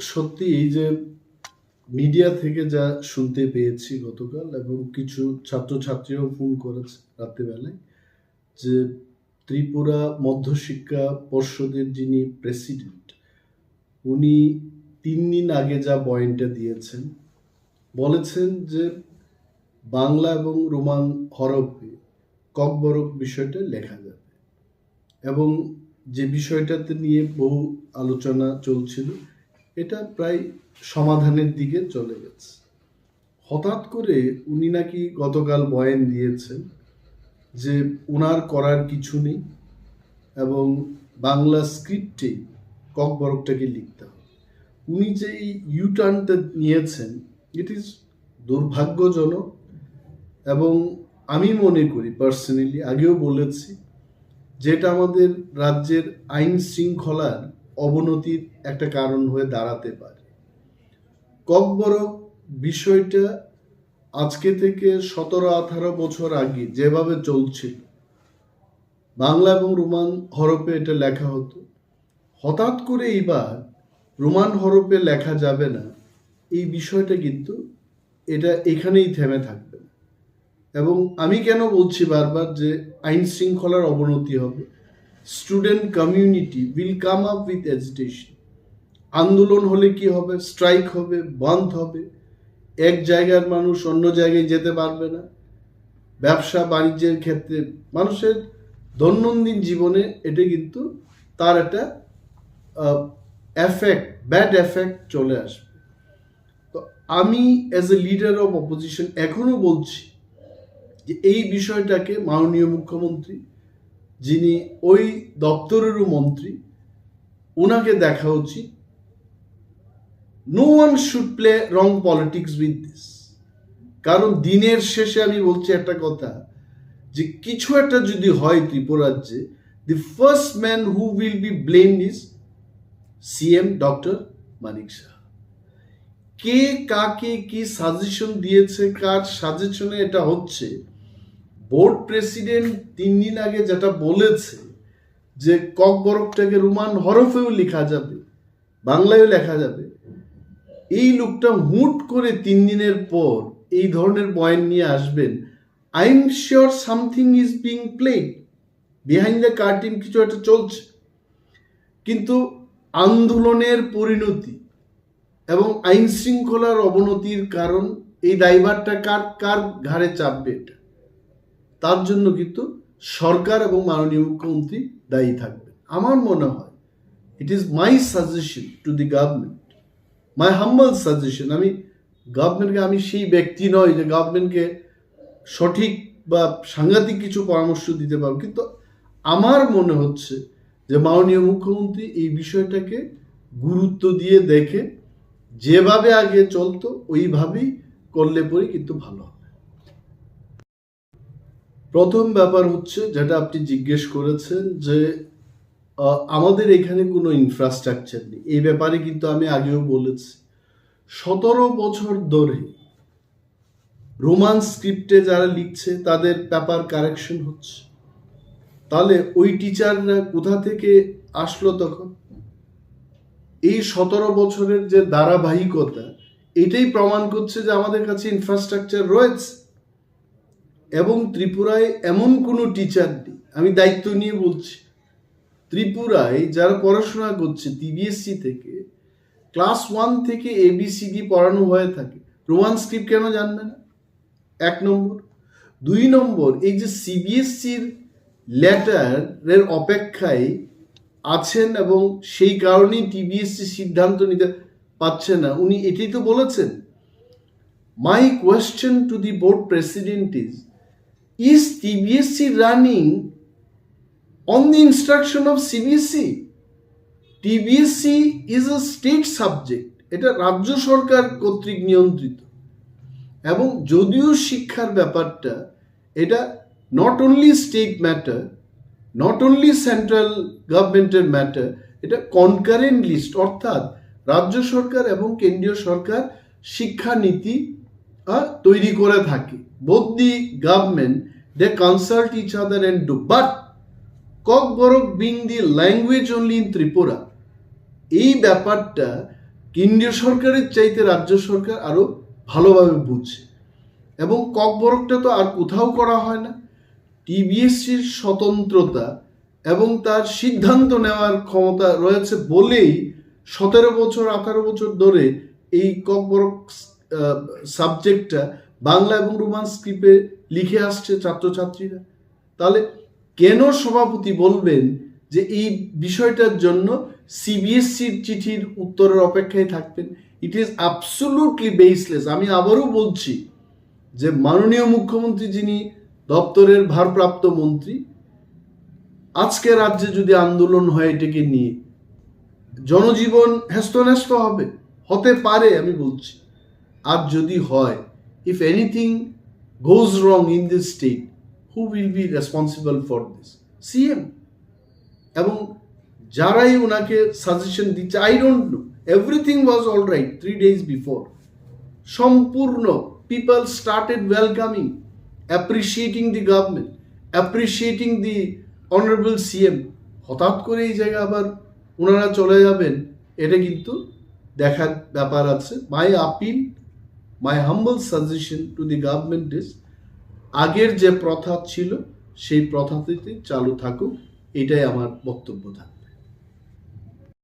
সত্যি এই যে মিডিয়া থেকে যা শুনতে পেয়েছি গতকাল, এবং কিছু ছাত্রছাত্রীরাও ফোন করেছে রাত্রিবেলায়, যে ত্রিপুরা মধ্যশিক্ষা পর্ষদের যিনি প্রেসিডেন্ট, উনি 3 দিন আগে যা বয়ানটা দিয়েছেন, বলেছেন যে বাংলা এবং রোমান হরফে ককবরক বিষয়টা লেখা যাবে, এবং যে বিষয়টাতে নিয়ে বহু আলোচনা চলছিল, এটা প্রায় সমাধানের দিকে চলে গেছে। হঠাৎ করে উনি নাকি গতকাল বয়ান দিয়েছেন যে ওনার করার কিছু নেই, এবং বাংলা স্ক্রিপ্টে ককবরকটাকে লিখতে হবে। উনি যে এই ইউটার্নটা নিয়েছেন, ইট ইজ দুর্ভাগ্যজনক, এবং আমি মনে করি পার্সোনালি, আগেও বলেছি, যেটা আমাদের রাজ্যের আইন শৃঙ্খলার অবনতির একটা কারণ হয়ে দাঁড়াতে পারে। ককবরক বিষয়টা আজকে থেকে 17-18 বছর আগে যেভাবে চলছিল, বাংলা এবং রোমান হরফে এটা লেখা হতো, হঠাৎ করে এইবার রোমান হরফে লেখা যাবে না, এই বিষয়টা কিন্তু এটা এখানেই থেমে থাকবে না। এবং আমি কেন বলছি বারবার যে আইন শৃঙ্খলার অবনতি হবে, student community will come up with agitation. আন্দোলন হলে কি হবে? স্ট্রাইক হবে, বন্ধ হবে, এক জায়গার মানুষ অন্য জায়গায় যেতে পারবে না, ব্যবসা বাণিজ্যের ক্ষেত্রে, মানুষের দৈনন্দিন জীবনে এটা কিন্তু তার একটা এফেক্ট, ব্যাড এফেক্ট চলে আসবে। তো আমি as a leader of opposition এখনো বলছি যে এই বিষয়টাকে মাননীয় মুখ্যমন্ত্রী, যিনি ওই দপ্তরেরও মন্ত্রী, ওনাকে দেখা উচিত। No one should play wrong politics with this. কারণ দিনের শেষে আমি বলছি একটা কথা, যে কিছু একটা যদি হয় ত্রিপুরাজ্যে, the first man who will be blamed is CM doctor Manik Saha. কে কাকে কি সাজেশন দিয়েছে, কার সাজেশনে এটা হচ্ছে, বোর্ড প্রেসিডেন্ট 3 দিন আগে যেটা বলেছে যে ককবরকটাকে রোমান হরফেও লেখা যাবে, বাংলায়ও লেখা যাবে, এই লোকটা হুট করে 3 দিনের পর এই ধরনের বয়ান নিয়ে আসবেন। I am sure something is being played behind the curtain, কিছু একটা চলছে। কিন্তু আন্দোলনের পরিণতি এবং আইন শৃঙ্খলার অবনতির কারণ, এই দায়ভারটা কার কার ঘাড়ে চাপবে, এটা তার জন্য কিন্তু সরকার এবং মাননীয় মুখ্যমন্ত্রী দায়ী থাকবে। আমার মনে হয় it is my suggestion to the government, my humble suggestion. আমি গভর্নমেন্টকে, আমি সেই ব্যক্তি নই যে গভর্নমেন্টকে সঠিক বা সাংঘাতিক কিছু পরামর্শ দিতে পারবো, কিন্তু আমার মনে হচ্ছে যে মাননীয় মুখ্যমন্ত্রী এই বিষয়টাকে গুরুত্ব দিয়ে দেখে যেভাবে আগে চলতো ওইভাবেই করলে পরে কিন্তু ভালো হবে। প্রথম ব্যাপার হচ্ছে যেটা আপনি জিজ্ঞেস করেছেন, যে আমাদের এখানে কোনো ইনফ্রাস্ট্রাকচার নেই। এই ব্যাপারে কিন্তু আমি আগেও বলেছি, 17 বছর ধরে রোমান স্ক্রিপ্টে যারা লিখছে তাদের পেপার কারেকশন হচ্ছে। তাহলে ওই টিচাররা কোথা থেকে আসলো তখন? এই 17 বছরের যে ধারাবাহিকতা, এটাই প্রমাণ করছে যে আমাদের কাছে ইনফ্রাস্ট্রাকচার রয়েছে। এবং ত্রিপুরায় এমন কোনো টিচার নেই, আমি দায়িত্ব নিয়ে বলছি, ত্রিপুরায় যারা পড়াশোনা করছে টিবিএসসি থেকে, ক্লাস 1 থেকে ABCD পড়ানো হয়ে থাকে, রোমান স্ক্রিপ্ট কেন জানবে না? 1 নম্বর। 2 নম্বর, এই যে CBSCর লেটারের অপেক্ষায় আছেন এবং সেই কারণেই TBSC সিদ্ধান্ত নিতে পারছে না, উনি এটাই তো বলেছেন। My question to the board president is TBSC running on the instruction of CBSE? TBSC is a state subject, এটা রাজ্য সরকার কর্তৃক নিয়ন্ত্রিত। এবং যদিও শিক্ষার ব্যাপারটা, এটা not only state matter, not only central গভর্নমেন্টের ম্যাটার, এটা কনকারেন্ট লিস্ট, অর্থাৎ রাজ্য সরকার এবং কেন্দ্রীয় সরকার শিক্ষানীতি তৈরি করে থাকে। Both the government, they consult each other and do. But Kokborok being the language only in Tripura, এই ব্যাপারটা কেন্দ্রীয় সরকারের চাইতে রাজ্য সরকার আরো ভালোভাবে বুঝছে, এবং ককবরকটা তো আর কোথাও করা হয় না। টিবিএসসির স্বতন্ত্রতা এবং তার সিদ্ধান্ত নেওয়ার ক্ষমতা রয়েছে বলেই 17 বছর 18 বছর ধরে এই ককবরক সাবজেক্টটা বাংলা এবং রোমান স্ক্রিপ্টে লিখে আসছে ছাত্রছাত্রীরা। তাহলে কেন সভাপতি বলবেন যে এই বিষয়টার জন্য সিবিএসসির চিঠির উত্তরের অপেক্ষায় থাকবেন? It is absolutely baseless. আমি আবারও বলছি যে মাননীয় মুখ্যমন্ত্রী, যিনি দপ্তরের ভারপ্রাপ্ত মন্ত্রী, আজকে রাজ্যে যদি আন্দোলন হয় এটাকে নিয়ে, জনজীবন হ্যাস্তন্যস্ত হতে পারে আমি বলছি। আর যদি হয়, if anything goes wrong in this state, who will be responsible for this? CM এবং যারাই ওনাকে সাজেশন দিচ্ছে। I don't know, everything was all right 3 days before. সম্পূর্ণ people started welcoming, appreciating the government, appreciating the honourable CM. হঠাৎ করে এই জায়গায় আবার ওনারা চলে যাবেন, এটা কিন্তু দেখার ব্যাপার আছে। My appeal, my humble suggestion to the government is, আগের যে প্রথা ছিল সেই প্রথাটিতে চালু থাকুক, এটাই আমার বক্তব্য থাকে।